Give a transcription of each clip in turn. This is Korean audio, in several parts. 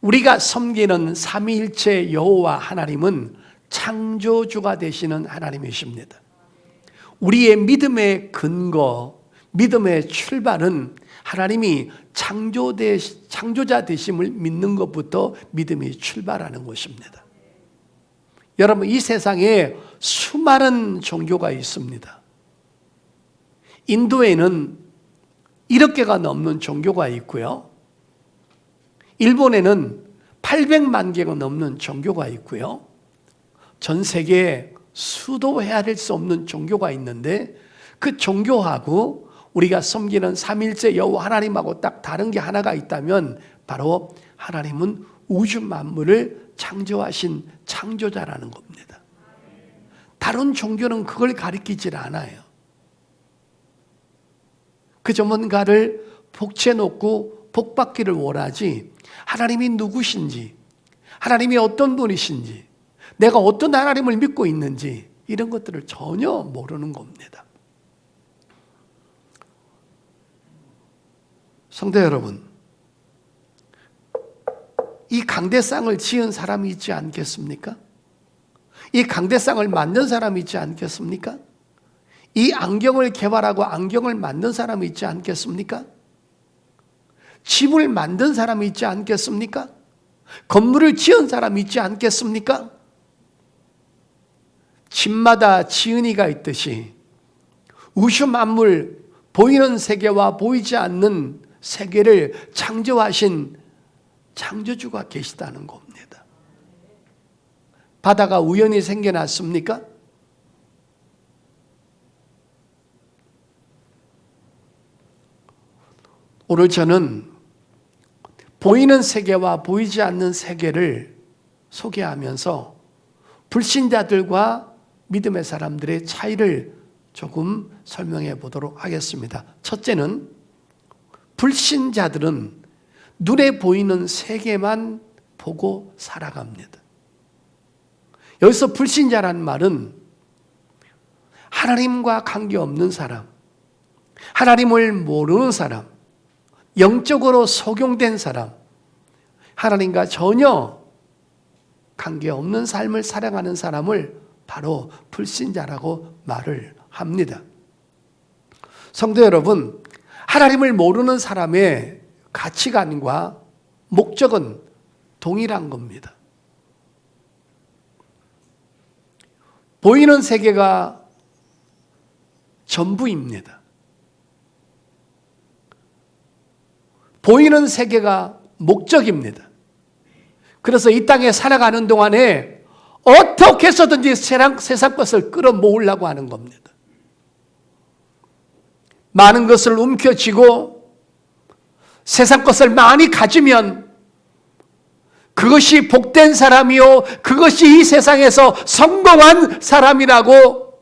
우리가 섬기는 삼위일체 여호와 하나님은 창조주가 되시는 하나님이십니다. 우리의 믿음의 근거, 믿음의 출발은 하나님이 창조자 되심을 믿는 것부터 믿음이 출발하는 것입니다. 여러분, 이 세상에 수많은 종교가 있습니다. 인도에는 1억 개가 넘는 종교가 있고요. 일본에는 800만 개가 넘는 종교가 있고요. 전 세계에 수도 헤아릴 수 없는 종교가 있는데 그 종교하고 우리가 섬기는 삼일째 여호와 하나님하고 딱 다른 게 하나가 있다면 바로 하나님은 우주 만물을 창조하신 창조자라는 겁니다. 다른 종교는 그걸 가리키질 않아요. 그저 뭔가를 복제해놓고 복받기를 원하지 하나님이 누구신지, 하나님이 어떤 분이신지, 내가 어떤 하나님을 믿고 있는지 이런 것들을 전혀 모르는 겁니다. 성도 여러분, 이 강대상을 지은 사람이 있지 않겠습니까? 이 강대상을 만든 사람이 있지 않겠습니까? 이 안경을 개발하고 안경을 만든 사람이 있지 않겠습니까? 집을 만든 사람이 있지 않겠습니까? 건물을 지은 사람이 있지 않겠습니까? 집마다 지은이가 있듯이 우주 만물, 보이는 세계와 보이지 않는 세계를 창조하신 창조주가 계시다는 겁니다. 바다가 우연히 생겨났습니까? 오늘 저는 보이는 세계와 보이지 않는 세계를 소개하면서 불신자들과 믿음의 사람들의 차이를 조금 설명해 보도록 하겠습니다. 첫째는 불신자들은 눈에 보이는 세계만 보고 살아갑니다. 여기서 불신자란 말은 하나님과 관계없는 사람, 하나님을 모르는 사람, 영적으로 속용된 사람, 하나님과 전혀 관계없는 삶을 살아가는 사람을 바로 불신자라고 말을 합니다. 성도 여러분, 하나님을 모르는 사람의 가치관과 목적은 동일한 겁니다. 보이는 세계가 전부입니다. 보이는 세계가 목적입니다. 그래서 이 땅에 살아가는 동안에 어떻게 해서든지 세상 것을 끌어모으려고 하는 겁니다. 많은 것을 움켜쥐고 세상 것을 많이 가지면 그것이 복된 사람이요, 그것이 이 세상에서 성공한 사람이라고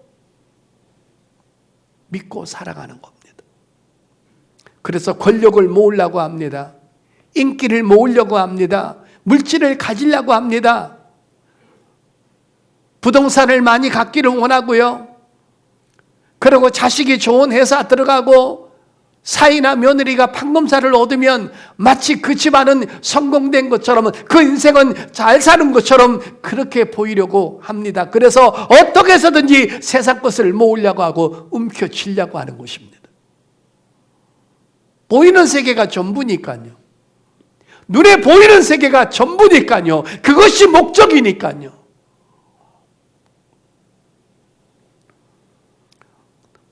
믿고 살아가는 겁니다. 그래서 권력을 모으려고 합니다. 인기를 모으려고 합니다. 물질을 가지려고 합니다. 부동산을 많이 갖기를 원하고요. 그리고 자식이 좋은 회사 들어가고 사위나 며느리가 판검사를 얻으면 마치 그 집안은 성공된 것처럼, 그 인생은 잘 사는 것처럼 그렇게 보이려고 합니다. 그래서 어떻게 해서든지 세상 것을 모으려고 하고 움켜쥐려고 하는 것입니다. 보이는 세계가 전부니까요. 눈에 보이는 세계가 전부니까요. 그것이 목적이니까요.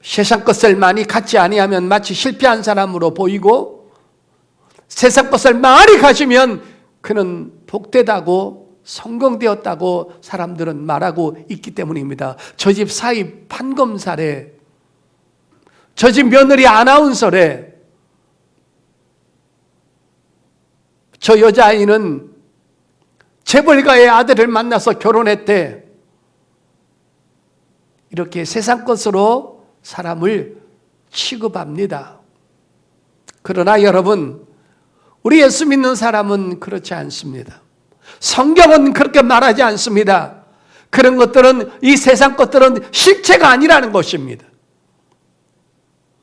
세상 것을 많이 갖지 아니하면 마치 실패한 사람으로 보이고, 세상 것을 많이 가지면 그는 복되다고 성공되었다고 사람들은 말하고 있기 때문입니다. 저 집 사위 판검사래, 저 집 며느리 아나운서래, 저 여자아이는 재벌가의 아들을 만나서 결혼했대. 이렇게 세상 것으로 사람을 취급합니다. 그러나 여러분, 우리 예수 믿는 사람은 그렇지 않습니다. 성경은 그렇게 말하지 않습니다. 그런 것들은, 이 세상 것들은 실체가 아니라는 것입니다.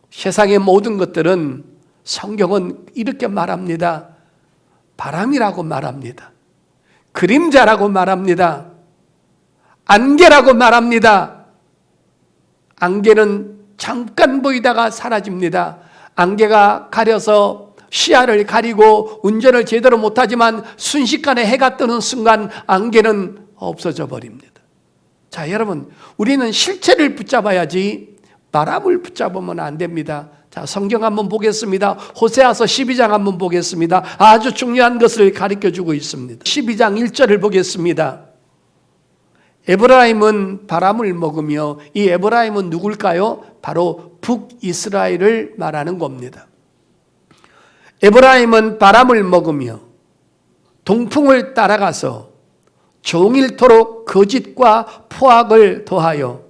세상의 모든 것들은 성경은 이렇게 말합니다. 바람이라고 말합니다. 그림자라고 말합니다. 안개라고 말합니다. 안개는 잠깐 보이다가 사라집니다. 안개가 가려서 시야를 가리고 운전을 제대로 못하지만 순식간에 해가 뜨는 순간 안개는 없어져 버립니다. 자, 여러분, 우리는 실체를 붙잡아야지 바람을 붙잡으면 안 됩니다. 자, 성경 한번 보겠습니다. 호세아서 12장 한번 보겠습니다. 아주 중요한 것을 가르쳐주고 있습니다. 12장 1절을 보겠습니다. 에브라임은 바람을 먹으며, 이 에브라임은 누굴까요? 바로 북이스라엘을 말하는 겁니다. 에브라임은 바람을 먹으며 동풍을 따라가서 종일토록 거짓과 포악을 더하여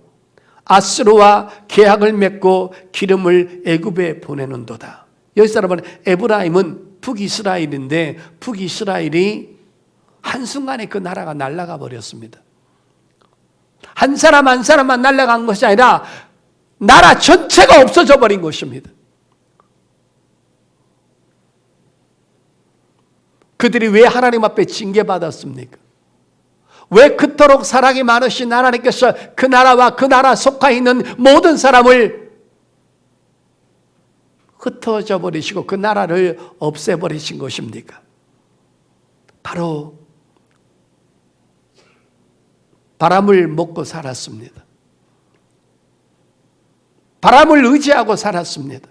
아수르와 계약을 맺고 기름을 애굽에 보내는도다. 여기서 여러분, 에브라임은 북이스라엘인데 북이스라엘이 한순간에 그 나라가 날아가 버렸습니다. 한 사람 한 사람만 날아간 것이 아니라 나라 전체가 없어져 버린 것입니다. 그들이 왜 하나님 앞에 징계받았습니까? 왜 그토록 사랑이 많으신 하나님께서 그 나라와 그 나라 속해 있는 모든 사람을 흩어져 버리시고 그 나라를 없애버리신 것입니까? 바로 바람을 먹고 살았습니다. 바람을 의지하고 살았습니다.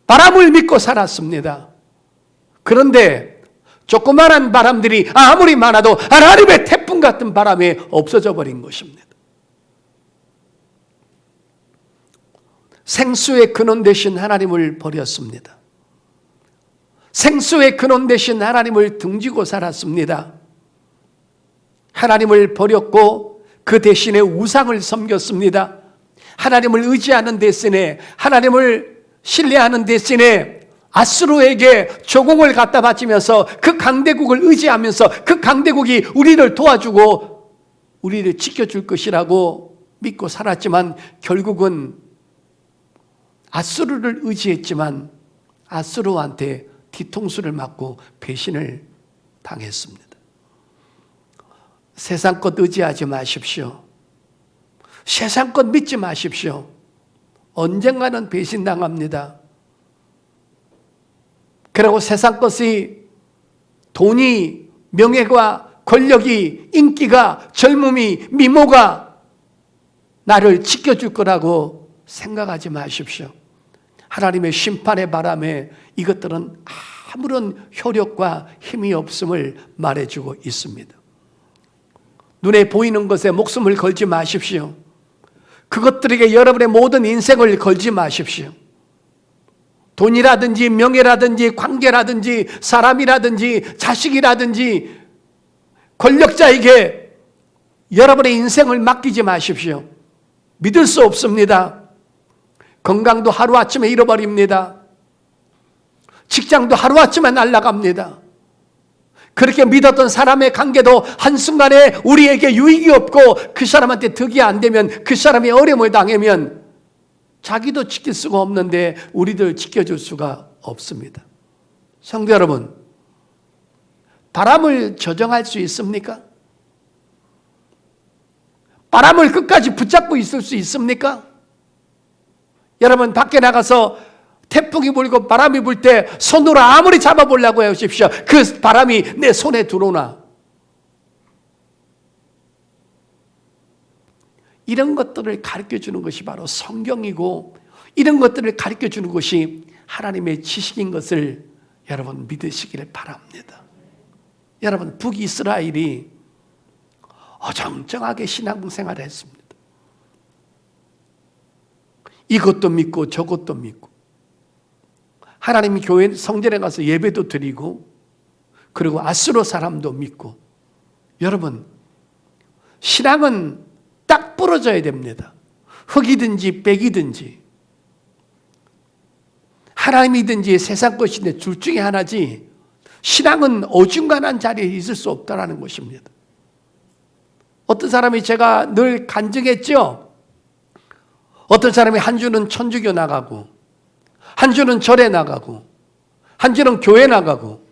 바람을 믿고 살았습니다. 그런데 조그마한 바람들이 아무리 많아도 하나님의 태풍 같은 바람에 없어져 버린 것입니다. 생수의 근원 되신 하나님을 버렸습니다. 생수의 근원 되신 하나님을 등지고 살았습니다. 하나님을 버렸고 그 대신에 우상을 섬겼습니다. 하나님을 의지하는 대신에, 하나님을 신뢰하는 대신에 아수르에게 조공을 갖다 바치면서 그 강대국을 의지하면서 그 강대국이 우리를 도와주고 우리를 지켜줄 것이라고 믿고 살았지만 결국은 아수르를 의지했지만 아수르한테 뒤통수를 맞고 배신을 당했습니다. 세상 것 의지하지 마십시오. 세상 것 믿지 마십시오. 언젠가는 배신당합니다. 그리고 세상 것이 돈이, 명예가, 권력이, 인기가, 젊음이, 미모가 나를 지켜줄 거라고 생각하지 마십시오. 하나님의 심판의 바람에 이것들은 아무런 효력과 힘이 없음을 말해주고 있습니다. 눈에 보이는 것에 목숨을 걸지 마십시오. 그것들에게 여러분의 모든 인생을 걸지 마십시오. 돈이라든지 명예라든지 관계라든지 사람이라든지 자식이라든지 권력자에게 여러분의 인생을 맡기지 마십시오. 믿을 수 없습니다. 건강도 하루아침에 잃어버립니다. 직장도 하루아침에 날아갑니다. 그렇게 믿었던 사람의 관계도 한순간에 우리에게 유익이 없고 그 사람한테 득이 안 되면, 그 사람이 어려움을 당하면 자기도 지킬 수가 없는데 우리들 지켜줄 수가 없습니다. 성도 여러분, 바람을 조정할 수 있습니까? 바람을 끝까지 붙잡고 있을 수 있습니까? 여러분, 밖에 나가서 태풍이 불고 바람이 불 때 손으로 아무리 잡아보려고 해보십시오. 그 바람이 내 손에 들어오나? 이런 것들을 가르쳐주는 것이 바로 성경이고, 이런 것들을 가르쳐주는 것이 하나님의 지식인 것을 여러분 믿으시기를 바랍니다. 여러분, 북이스라엘이 어정쩡하게 신앙생활을 했습니다. 이것도 믿고 저것도 믿고, 하나님이 교회 성전에 가서 예배도 드리고, 그리고 아수르 사람도 믿고. 여러분, 신앙은 딱 부러져야 됩니다. 흙이든지 백이든지 하나님이든지 세상 것인데 둘 중에 하나지, 신앙은 어중간한 자리에 있을 수 없다는 것입니다. 어떤 사람이, 제가 늘 간증했죠. 어떤 사람이 한 주는 천주교 나가고, 한 주는 절에 나가고, 한 주는 교회 나가고,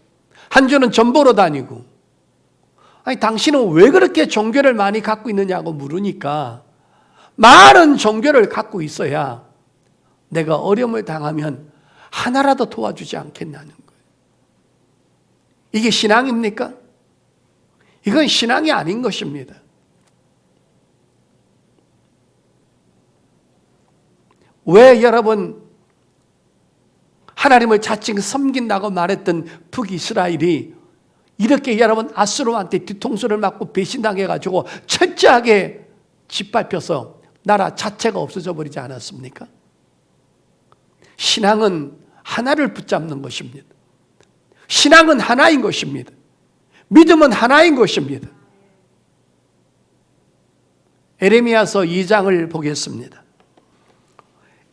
한 주는 전 보러 다니고. 아니, 당신은 왜 그렇게 종교를 많이 갖고 있느냐고 물으니까 많은 종교를 갖고 있어야 내가 어려움을 당하면 하나라도 도와주지 않겠냐는 거예요. 이게 신앙입니까? 이건 신앙이 아닌 것입니다. 왜 여러분 하나님을 자칭 섬긴다고 말했던 북이스라엘이 이렇게 여러분 아수르한테 뒤통수를 맞고 배신당해가지고 철저하게 짓밟혀서 나라 자체가 없어져 버리지 않았습니까? 신앙은 하나를 붙잡는 것입니다. 신앙은 하나인 것입니다. 믿음은 하나인 것입니다. 에레미야서 2장을 보겠습니다.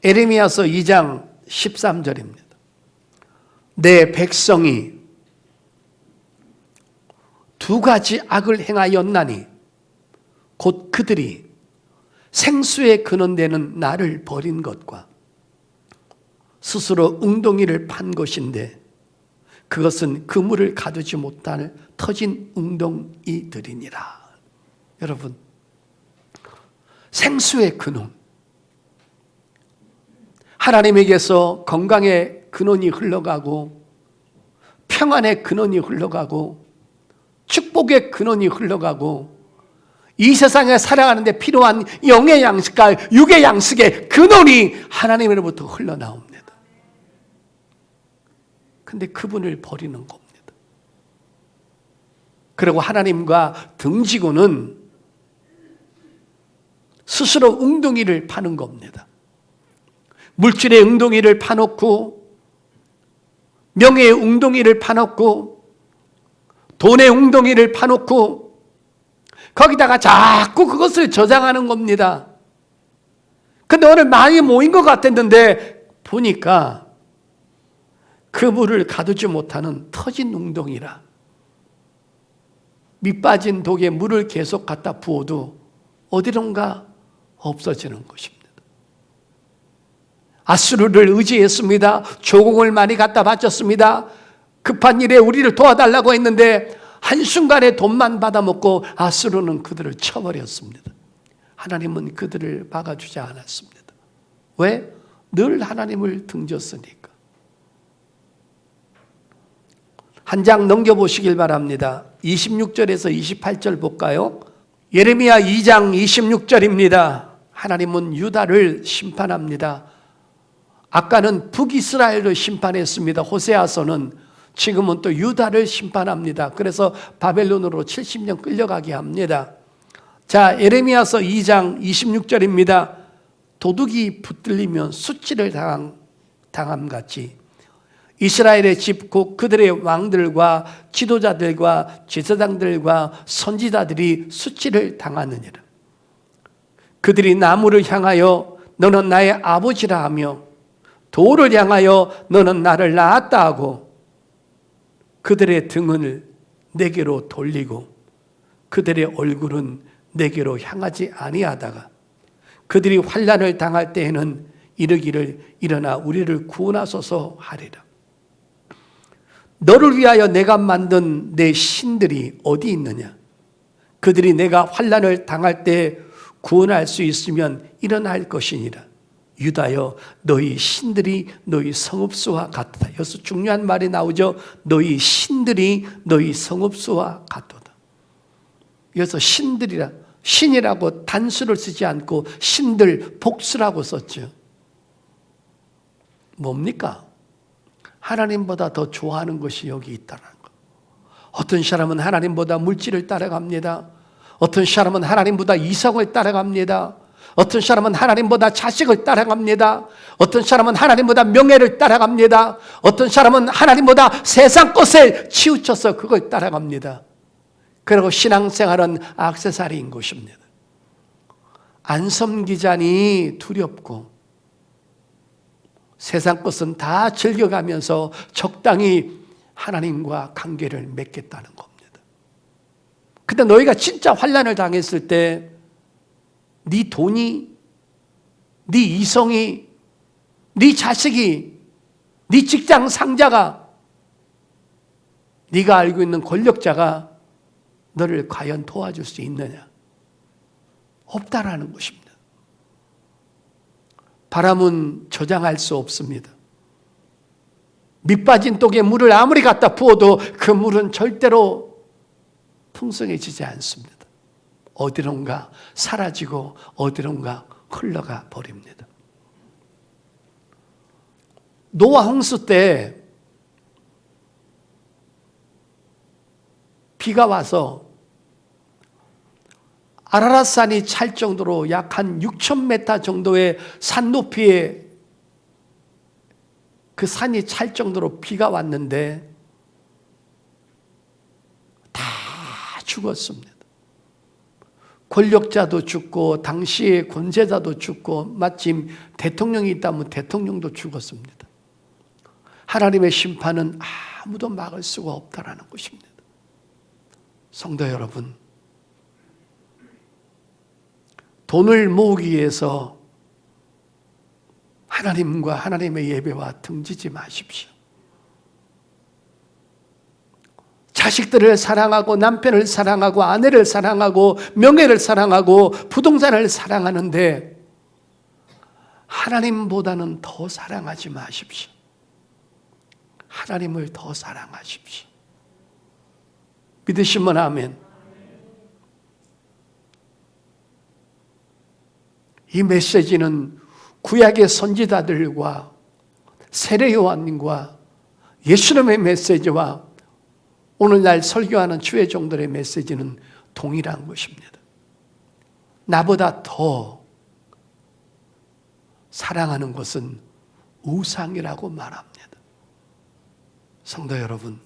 에레미야서 2장 13절입니다. 내 백성이 두 가지 악을 행하였나니 곧 그들이 생수의 근원되는 나를 버린 것과 스스로 웅덩이를 판 것인데 그것은 그물을 가두지 못할 터진 웅덩이들이니라. 여러분, 생수의 근원, 하나님에게서 건강의 근원이 흘러가고 평안의 근원이 흘러가고 축복의 근원이 흘러가고 이 세상에 살아가는데 필요한 영의 양식과 육의 양식의 근원이 하나님으로부터 흘러나옵니다. 근데 그분을 버리는 겁니다. 그리고 하나님과 등지고는 스스로 웅덩이를 파는 겁니다. 물질의 웅덩이를 파놓고 명예의 웅덩이를 파놓고 돈의 웅덩이를 파놓고 거기다가 자꾸 그것을 저장하는 겁니다. 근데 오늘 많이 모인 것 같았는데 보니까 그 물을 가두지 못하는 터진 웅덩이라. 밑 빠진 독에 물을 계속 갖다 부어도 어디론가 없어지는 것입니다. 아수르를 의지했습니다. 조공을 많이 갖다 바쳤습니다. 급한 일에 우리를 도와달라고 했는데 한순간에 돈만 받아먹고 아수르는 그들을 쳐버렸습니다. 하나님은 그들을 막아주지 않았습니다. 왜? 늘 하나님을 등졌으니까. 한 장 넘겨보시길 바랍니다. 26절에서 28절 볼까요? 예레미야 2장 26절입니다. 하나님은 유다를 심판합니다. 아까는 북이스라엘을 심판했습니다. 호세아서는. 지금은 또 유다를 심판합니다. 그래서 바벨론으로 70년 끌려가게 합니다. 자, 예레미야서 2장 26절입니다. 도둑이 붙들리면 수치를 당함같이 이스라엘의 집 곧 그들의 왕들과 지도자들과 제사장들과 선지자들이 수치를 당하느니라. 그들이 나무를 향하여 너는 나의 아버지라 하며 돌을 향하여 너는 나를 낳았다 하고 그들의 등을 내게로 돌리고 그들의 얼굴은 내게로 향하지 아니하다가 그들이 환난을 당할 때에는 이르기를 일어나 우리를 구원하소서 하리라. 너를 위하여 내가 만든 내 신들이 어디 있느냐? 그들이 내가 환난을 당할 때 구원할 수 있으면 일어날 것이니라. 유다여 너희 신들이 너희 성읍수와 같도다. 여기서 중요한 말이 나오죠. 너희 신들이 너희 성읍수와 같도다. 여기서 신들이라, 신이라고 단수를 쓰지 않고 신들 복수라고 썼죠. 뭡니까? 하나님보다 더 좋아하는 것이 여기 있다는 것. 어떤 사람은 하나님보다 물질을 따라갑니다. 어떤 사람은 하나님보다 이성을 따라갑니다. 어떤 사람은 하나님보다 자식을 따라갑니다. 어떤 사람은 하나님보다 명예를 따라갑니다. 어떤 사람은 하나님보다 세상 것을 치우쳐서 그걸 따라갑니다. 그리고 신앙생활은 액세서리인 것입니다. 안 섬기자니 두렵고 세상 것은 다 즐겨가면서 적당히 하나님과 관계를 맺겠다는 겁니다. 근데 너희가 진짜 환난을 당했을 때 네 돈이, 네 이성이, 네 자식이, 네 직장 상자가 네가 알고 있는 권력자가 너를 과연 도와줄 수 있느냐? 없다라는 것입니다. 바람은 저장할 수 없습니다. 밑빠진 독에 물을 아무리 갖다 부어도 그 물은 절대로 풍성해지지 않습니다. 어디론가 사라지고 어디론가 흘러가 버립니다. 노아 홍수 때 비가 와서 아라랏산이 찰 정도로 약 한 6,000m 정도의 산 높이에 그 산이 찰 정도로 비가 왔는데 다 죽었습니다. 권력자도 죽고 당시의 권세자도 죽고 마침 대통령이 있다면 대통령도 죽었습니다. 하나님의 심판은 아무도 막을 수가 없다라는 것입니다. 성도 여러분, 돈을 모으기 위해서 하나님과 하나님의 예배와 등지지 마십시오. 자식들을 사랑하고 남편을 사랑하고 아내를 사랑하고 명예를 사랑하고 부동산을 사랑하는데 하나님보다는 더 사랑하지 마십시오. 하나님을 더 사랑하십시오. 믿으시면 아멘. 이 메시지는 구약의 선지자들과 세례 요한님과 예수님의 메시지와 오늘날 설교하는 주의 종들의 메시지는 동일한 것입니다. 나보다 더 사랑하는 것은 우상이라고 말합니다. 성도 여러분,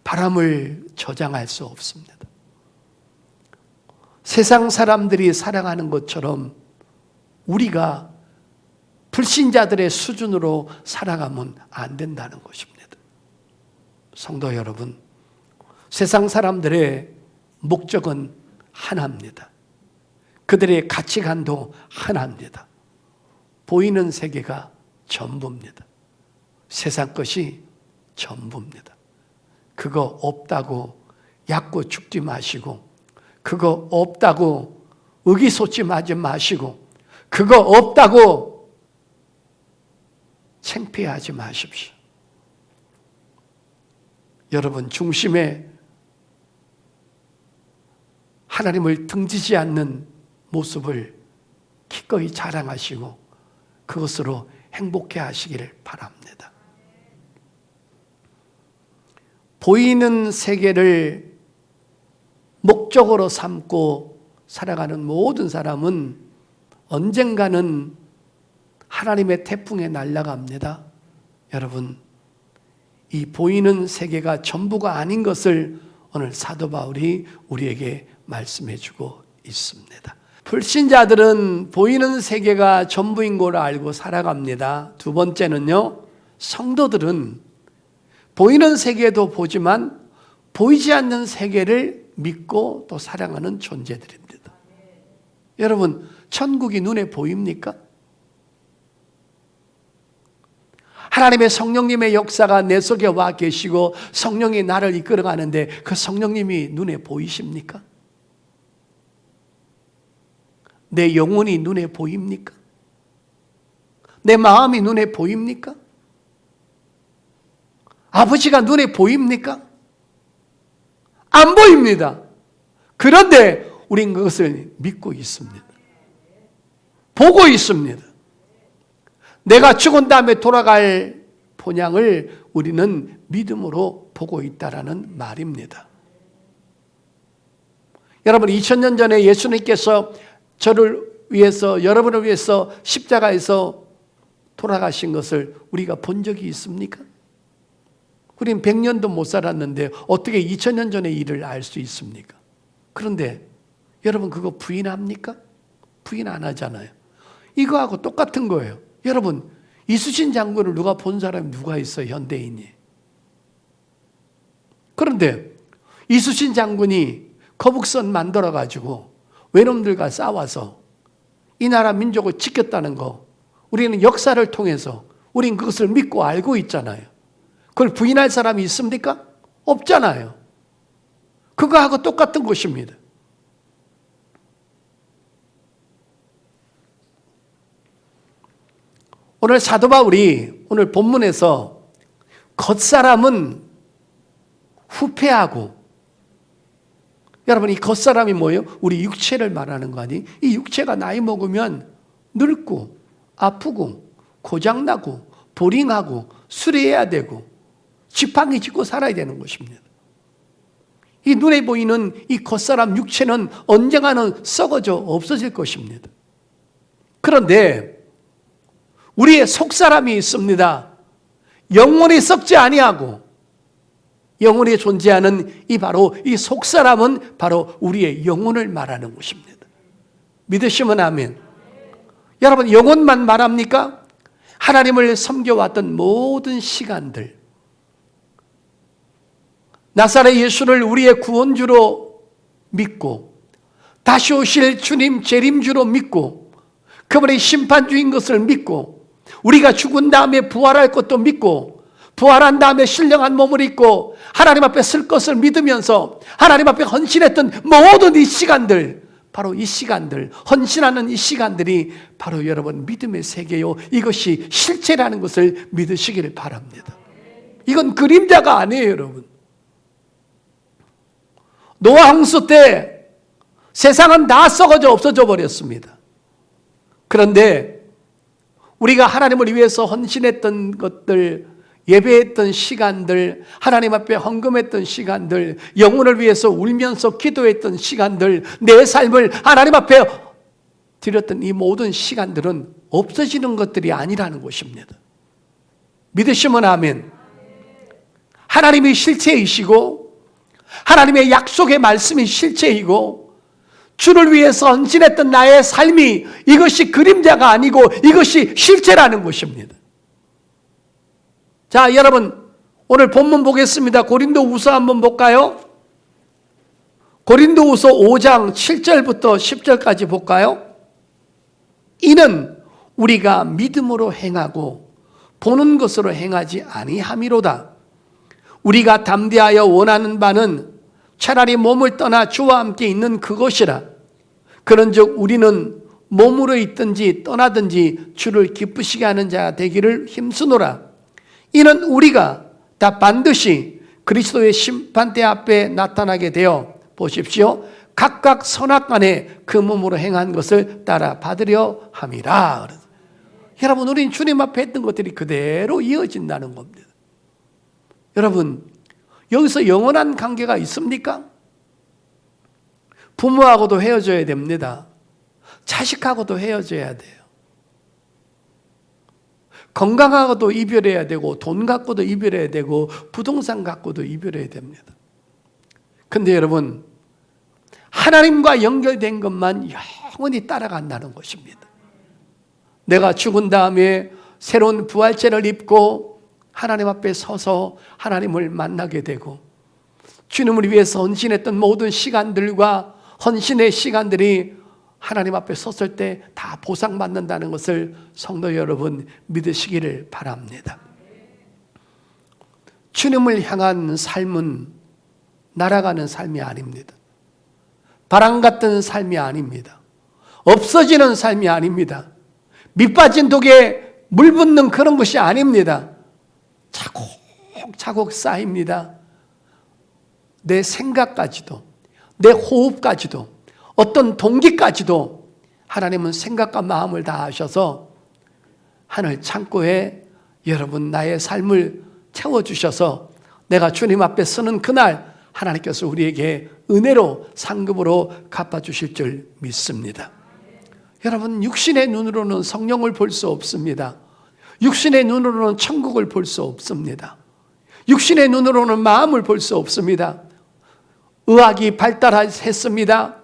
바람을 저장할 수 없습니다. 세상 사람들이 사랑하는 것처럼 우리가 불신자들의 수준으로 살아가면 안 된다는 것입니다. 성도 여러분, 세상 사람들의 목적은 하나입니다. 그들의 가치관도 하나입니다. 보이는 세계가 전부입니다. 세상 것이 전부입니다. 그거 없다고 얕고 죽지 마시고, 그거 없다고 의기소침하지 마시고, 그거 없다고 창피하지 마십시오. 여러분 중심에 하나님을 등지지 않는 모습을 기꺼이 자랑하시고 그것으로 행복해 하시기를 바랍니다. 보이는 세계를 목적으로 삼고 살아가는 모든 사람은 언젠가는 하나님의 태풍에 날아갑니다. 여러분, 이 보이는 세계가 전부가 아닌 것을 오늘 사도 바울이 우리에게 말씀해 주고 있습니다. 불신자들은 보이는 세계가 전부인 걸 알고 살아갑니다. 두 번째는요, 성도들은 보이는 세계도 보지만 보이지 않는 세계를 믿고 또 사랑하는 존재들입니다. 여러분, 천국이 눈에 보입니까? 하나님의 성령님의 역사가 내 속에 와 계시고 성령이 나를 이끌어가는데 그 성령님이 눈에 보이십니까? 내 영혼이 눈에 보입니까? 내 마음이 눈에 보입니까? 아버지가 눈에 보입니까? 안 보입니다. 그런데 우린 그것을 믿고 있습니다. 보고 있습니다. 내가 죽은 다음에 돌아갈 본향을 우리는 믿음으로 보고 있다라는 말입니다. 여러분, 2000년 전에 예수님께서 저를 위해서, 여러분을 위해서 십자가에서 돌아가신 것을 우리가 본 적이 있습니까? 우린 100년도 못 살았는데 어떻게 2000년 전의 일을 알 수 있습니까? 그런데 여러분, 그거 부인합니까? 부인 안 하잖아요. 이거하고 똑같은 거예요. 여러분, 이순신 장군을 누가 본 사람이 누가 있어요? 현대인이. 그런데 이순신 장군이 거북선 만들어가지고 외놈들과 싸워서 이 나라 민족을 지켰다는 거, 우리는 역사를 통해서 우린 그것을 믿고 알고 있잖아요. 그걸 부인할 사람이 있습니까? 없잖아요. 그거하고 똑같은 것입니다. 오늘 사도 바울이 오늘 본문에서 겉사람은 후패하고, 여러분 이 겉사람이 뭐예요? 우리 육체를 말하는 거 아니에요? 이 육체가 나이 먹으면 늙고 아프고 고장나고 보링하고 수리해야 되고 지팡이 짚고 살아야 되는 것입니다. 이 눈에 보이는 이 겉사람 육체는 언젠가는 썩어져 없어질 것입니다. 그런데 우리의 속사람이 있습니다. 영원히 썩지 아니하고 영원히 존재하는 바로 이 속사람은 바로 우리의 영혼을 말하는 것입니다. 믿으시면 아멘. 여러분 영혼만 말합니까? 하나님을 섬겨왔던 모든 시간들, 나사렛 예수를 우리의 구원주로 믿고 다시 오실 주님 재림주로 믿고 그분의 심판주인 것을 믿고 우리가 죽은 다음에 부활할 것도 믿고 부활한 다음에 신령한 몸을 입고 하나님 앞에 설 것을 믿으면서 하나님 앞에 헌신했던 모든 이 시간들, 바로 이 시간들, 헌신하는 이 시간들이 바로 여러분 믿음의 세계요, 이것이 실체라는 것을 믿으시기를 바랍니다. 이건 그림자가 아니에요. 여러분, 노아 홍수 때 세상은 다 썩어져 없어져 버렸습니다. 그런데 우리가 하나님을 위해서 헌신했던 것들, 예배했던 시간들, 하나님 앞에 헌금했던 시간들, 영혼을 위해서 울면서 기도했던 시간들, 내 삶을 하나님 앞에 드렸던 이 모든 시간들은 없어지는 것들이 아니라는 것입니다. 믿으시면 아멘. 하나님이 실체이시고 하나님의 약속의 말씀이 실체이고 주를 위해서 헌신했던 나의 삶이 이것이 그림자가 아니고 이것이 실체라는 것입니다. 자, 여러분 오늘 본문 보겠습니다. 고린도후서 한번 볼까요? 고린도후서 5장 7절부터 10절까지 볼까요? 이는 우리가 믿음으로 행하고 보는 것으로 행하지 아니함이로다. 우리가 담대하여 원하는 바는 차라리 몸을 떠나 주와 함께 있는 그것이라. 그런즉 우리는 몸으로 있든지 떠나든지 주를 기쁘시게 하는 자가 되기를 힘쓰노라. 이는 우리가 다 반드시 그리스도의 심판대 앞에 나타나게 되어 보십시오. 각각 선악간에 그 몸으로 행한 것을 따라 받으려 함이라. 여러분, 우리는 주님 앞에 했던 것들이 그대로 이어진다는 겁니다. 여러분, 여기서 영원한 관계가 있습니까? 부모하고도 헤어져야 됩니다. 자식하고도 헤어져야 돼요. 건강하고도 이별해야 되고 돈 갖고도 이별해야 되고 부동산 갖고도 이별해야 됩니다. 근데 여러분, 하나님과 연결된 것만 영원히 따라간다는 것입니다. 내가 죽은 다음에 새로운 부활체를 입고 하나님 앞에 서서 하나님을 만나게 되고 주님을 위해서 헌신했던 모든 시간들과 헌신의 시간들이 하나님 앞에 섰을 때 다 보상받는다는 것을 성도 여러분 믿으시기를 바랍니다. 주님을 향한 삶은 날아가는 삶이 아닙니다. 바람 같은 삶이 아닙니다. 없어지는 삶이 아닙니다. 밑빠진 독에 물 붓는 그런 것이 아닙니다. 차곡차곡 쌓입니다. 내 생각까지도, 내 호흡까지도, 어떤 동기까지도 하나님은 생각과 마음을 다 하셔서 하늘 창고에 여러분 나의 삶을 채워주셔서 내가 주님 앞에 서는 그날 하나님께서 우리에게 은혜로 상급으로 갚아주실 줄 믿습니다. 여러분, 육신의 눈으로는 성령을 볼 수 없습니다. 육신의 눈으로는 천국을 볼 수 없습니다. 육신의 눈으로는 마음을 볼 수 없습니다. 의학이 발달했습니다.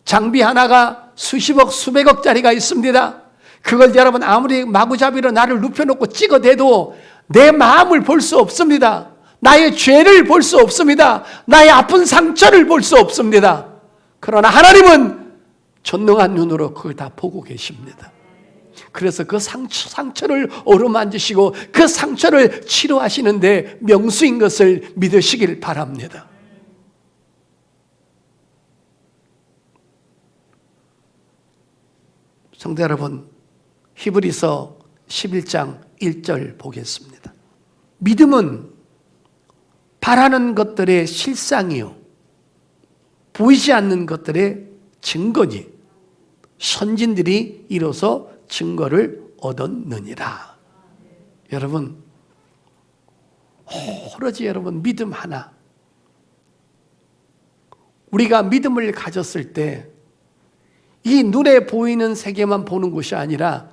장비 하나가 수십억 수백억짜리가 있습니다. 그걸 여러분 아무리 마구잡이로 나를 눕혀놓고 찍어대도 내 마음을 볼 수 없습니다. 나의 죄를 볼 수 없습니다. 나의 아픈 상처를 볼 수 없습니다. 그러나 하나님은 전능한 눈으로 그걸 다 보고 계십니다. 그래서 그 상처를 어루만지시고 그 상처를 치료하시는데 명수인 것을 믿으시길 바랍니다. 성도 여러분, 히브리서 11장 1절 보겠습니다. 믿음은 바라는 것들의 실상이요 보이지 않는 것들의 증거니 선진들이 이로써 증거를 얻었느니라. 여러분, 오로지 여러분 믿음 하나, 우리가 믿음을 가졌을 때 이 눈에 보이는 세계만 보는 것이 아니라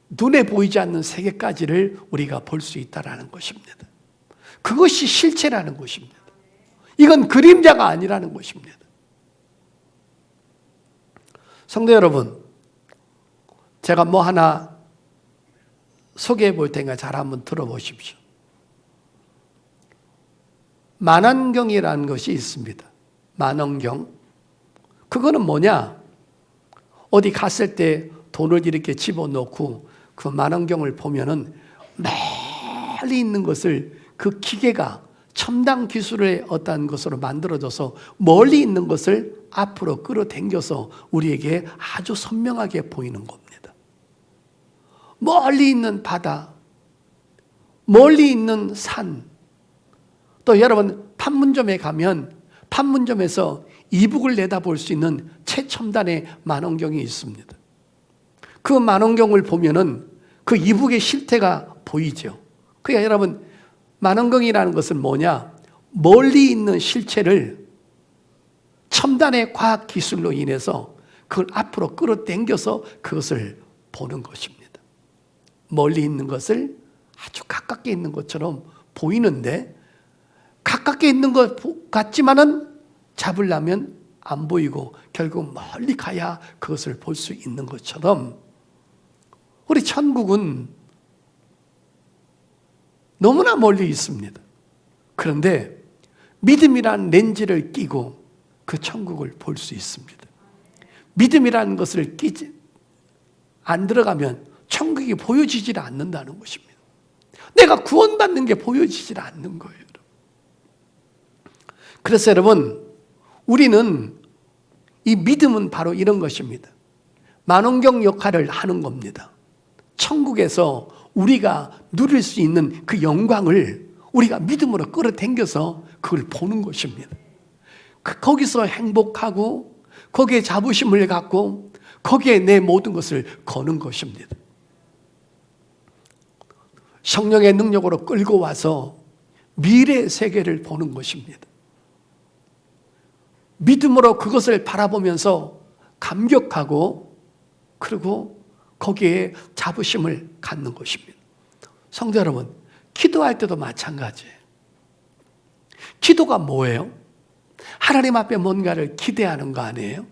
눈에 보이지 않는 세계까지를 우리가 볼 수 있다는 것입니다. 그것이 실체라는 것입니다. 이건 그림자가 아니라는 것입니다. 성도 여러분, 제가 뭐 하나 소개해 볼 테니까 잘 한번 들어보십시오. 만원경이라는 것이 있습니다. 만원경. 그거는 뭐냐? 어디 갔을 때 돈을 이렇게 집어넣고 그 만원경을 보면은 멀리 있는 것을 그 기계가 첨단 기술의 어떤 것으로 만들어져서 멀리 있는 것을 앞으로 끌어당겨서 우리에게 아주 선명하게 보이는 겁니다. 멀리 있는 바다, 멀리 있는 산, 또 여러분 판문점에 가면 판문점에서 이북을 내다볼 수 있는 최첨단의 만원경이 있습니다. 그 만원경을 보면은 그 이북의 실태가 보이죠. 그러니까 여러분, 만원경이라는 것은 뭐냐? 멀리 있는 실체를 첨단의 과학 기술로 인해서 그걸 앞으로 끌어당겨서 그것을 보는 것입니다. 멀리 있는 것을 아주 가깝게 있는 것처럼 보이는데 가깝게 있는 것 같지만은 잡으려면 안 보이고 결국 멀리 가야 그것을 볼 수 있는 것처럼 우리 천국은 너무나 멀리 있습니다. 그런데 믿음이라는 렌즈를 끼고 그 천국을 볼 수 있습니다. 믿음이라는 것을 끼지 안 들어가면 천국이 보여지질 않는다는 것입니다. 내가 구원받는 게 보여지질 않는 거예요. 그래서 여러분, 우리는 이 믿음은 바로 이런 것입니다. 만원경 역할을 하는 겁니다. 천국에서 우리가 누릴 수 있는 그 영광을 우리가 믿음으로 끌어당겨서 그걸 보는 것입니다. 거기서 행복하고 거기에 자부심을 갖고 거기에 내 모든 것을 거는 것입니다. 성령의 능력으로 끌고 와서 미래의 세계를 보는 것입니다. 믿음으로 그것을 바라보면서 감격하고 그리고 거기에 자부심을 갖는 것입니다. 성도 여러분, 기도할 때도 마찬가지예요. 기도가 뭐예요? 하나님 앞에 뭔가를 기대하는 거 아니에요?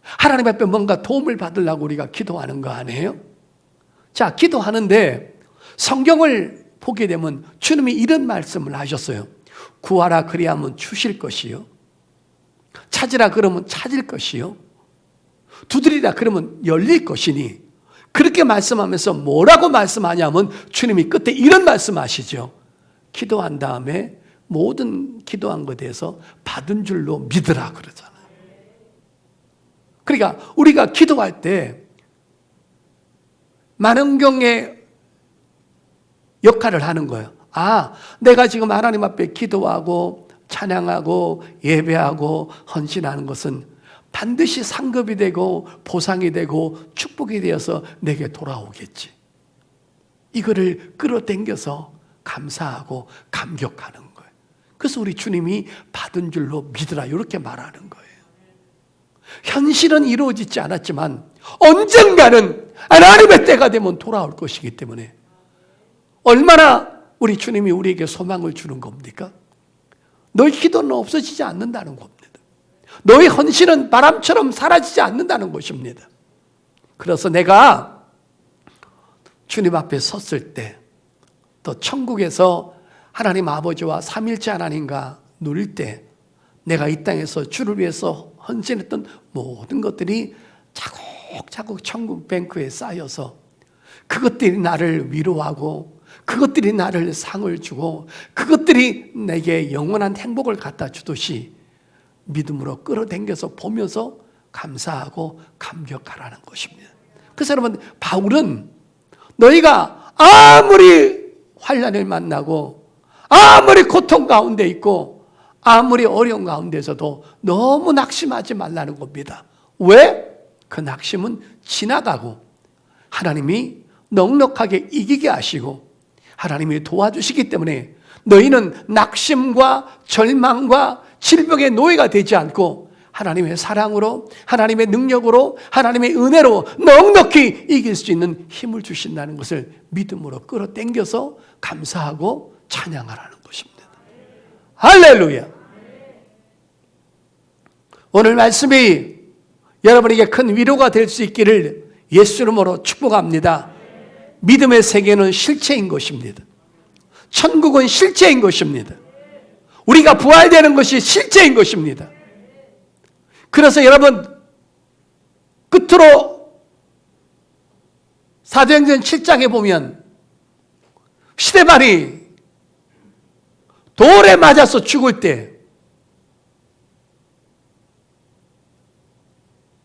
하나님 앞에 뭔가 도움을 받으려고 우리가 기도하는 거 아니에요? 자, 기도하는데 성경을 보게 되면 주님이 이런 말씀을 하셨어요. 구하라 그리하면 주실 것이요, 찾으라 그러면 찾을 것이요, 두드리라 그러면 열릴 것이니, 그렇게 말씀하면서 뭐라고 말씀하냐면 주님이 끝에 이런 말씀하시죠. 기도한 다음에 모든 기도한 것에 대해서 받은 줄로 믿으라 그러잖아요. 그러니까 우리가 기도할 때 만원경의 역할을 하는 거예요. 아, 내가 지금 하나님 앞에 기도하고 찬양하고 예배하고 헌신하는 것은 반드시 상급이 되고 보상이 되고 축복이 되어서 내게 돌아오겠지. 이거를 끌어당겨서 감사하고 감격하는 거예요. 그래서 우리 주님이 받은 줄로 믿으라 이렇게 말하는 거예요. 현실은 이루어지지 않았지만 언젠가는 하나님의 때가 되면 돌아올 것이기 때문에 얼마나 우리 주님이 우리에게 소망을 주는 겁니까? 너희 기도는 없어지지 않는다는 겁니다. 너희 헌신은 바람처럼 사라지지 않는다는 것입니다. 그래서 내가 주님 앞에 섰을 때, 또 천국에서 하나님 아버지와 삼일째 하나님과 누릴 때, 내가 이 땅에서 주를 위해서 헌신했던 모든 것들이 차곡차곡 천국 뱅크에 쌓여서 그것들이 나를 위로하고 그것들이 나를 상을 주고 그것들이 내게 영원한 행복을 갖다 주듯이 믿음으로 끌어당겨서 보면서 감사하고 감격하라는 것입니다. 그래서 여러분, 바울은 너희가 아무리 환난을 만나고 아무리 고통 가운데 있고 아무리 어려운 가운데서도 너무 낙심하지 말라는 겁니다. 왜? 그 낙심은 지나가고 하나님이 넉넉하게 이기게 하시고 하나님이 도와주시기 때문에 너희는 낙심과 절망과 질병의 노예가 되지 않고 하나님의 사랑으로, 하나님의 능력으로, 하나님의 은혜로 넉넉히 이길 수 있는 힘을 주신다는 것을 믿음으로 끌어당겨서 감사하고 찬양하라는 것입니다. 할렐루야! 오늘 말씀이 여러분에게 큰 위로가 될 수 있기를 예수 이름으로 축복합니다. 믿음의 세계는 실체인 것입니다. 천국은 실체인 것입니다. 우리가 부활되는 것이 실체인 것입니다. 그래서 여러분, 끝으로 사도행전 7장에 보면 스데반이 돌에 맞아서 죽을 때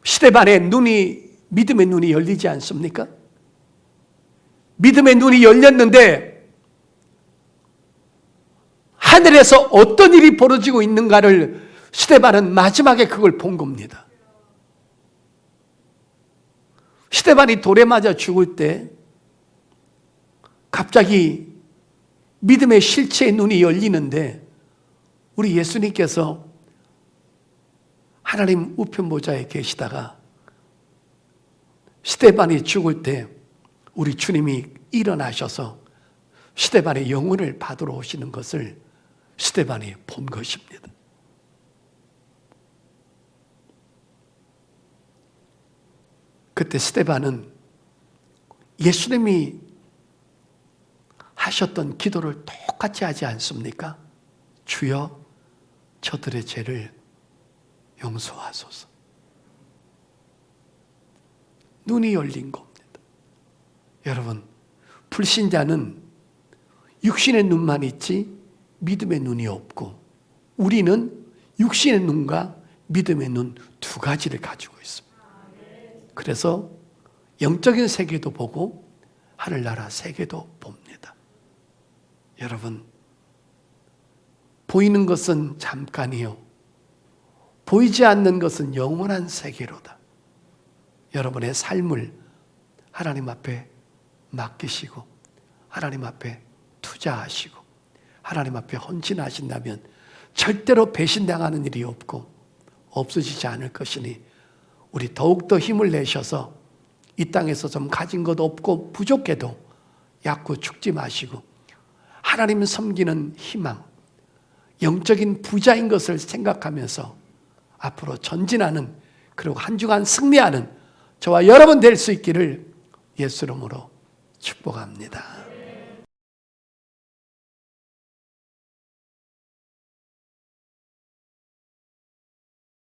스데반의 믿음의 눈이 열리지 않습니까? 믿음의 눈이 열렸는데 하늘에서 어떤 일이 벌어지고 있는가를 스데반은 마지막에 그걸 본 겁니다. 스데반이 돌에 맞아 죽을 때 갑자기 믿음의 실체의 눈이 열리는데 우리 예수님께서 하나님 우편 보좌에 계시다가 스데반이 죽을 때 우리 주님이 일어나셔서 스데반의 영혼을 받으러 오시는 것을 스데반이 본 것입니다. 그때 스데반은 예수님이 하셨던 기도를 똑같이 하지 않습니까? 주여, 저들의 죄를 용서하소서. 눈이 열린 겁니다. 여러분, 불신자는 육신의 눈만 있지 믿음의 눈이 없고 우리는 육신의 눈과 믿음의 눈 두 가지를 가지고 있습니다. 그래서 영적인 세계도 보고 하늘나라 세계도 봅니다. 여러분, 보이는 것은 잠깐이요 보이지 않는 것은 영원한 세계로다. 여러분의 삶을 하나님 앞에 맡기시고 하나님 앞에 투자하시고 하나님 앞에 헌신하신다면 절대로 배신당하는 일이 없고 없어지지 않을 것이니 우리 더욱더 힘을 내셔서 이 땅에서 좀 가진 것 없고 부족해도 약고 죽지 마시고 하나님 섬기는 희망, 영적인 부자인 것을 생각하면서 앞으로 전진하는, 그리고 한 주간 승리하는 저와 여러분 될 수 있기를 예수 이름으로 축복합니다.